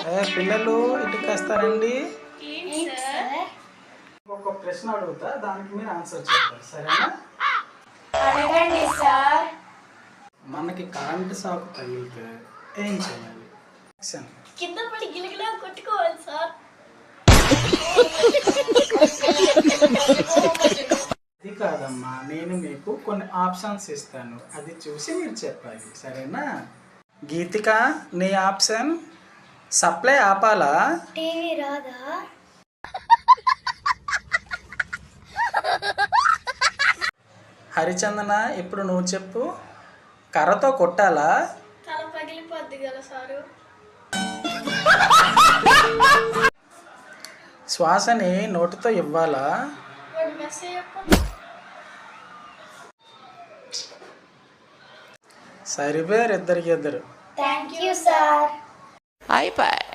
పిల్లలు ఇంటికి వస్తారండి. ఏంటి సార్? ఒక ప్రశ్న అడుగుతా, దానికి మీరు ఆన్సర్ చెప్తారు, సరేనా? అడగండి సార్. మనకి కరెంట్ షాక్ తగిలితే ఏం చేయాలి? కింద పడి గిలగిలా కొట్టుకోవాలి సార్. అది కాదమ్మా, నేను మీకు కొన్ని ఆప్షన్స్ ఇస్తాను, అది చూసి మీరు చెప్పాలి, సరేనా? గీతిక, నీ ఆప్షన్ సప్లై ఆపాలా? టీవీ రాదా? హరిచందన, ఇప్పుడు నువ్వు చెప్పు. కర్రతో కొట్టాలా? తల పగిలిపోద్ది కదా సారు. శ్వాసని నోటితో ఇవ్వాలా? సరిపోయారు ఇద్దరికి ఇద్దరు. Thank you sir. అయిపోయి.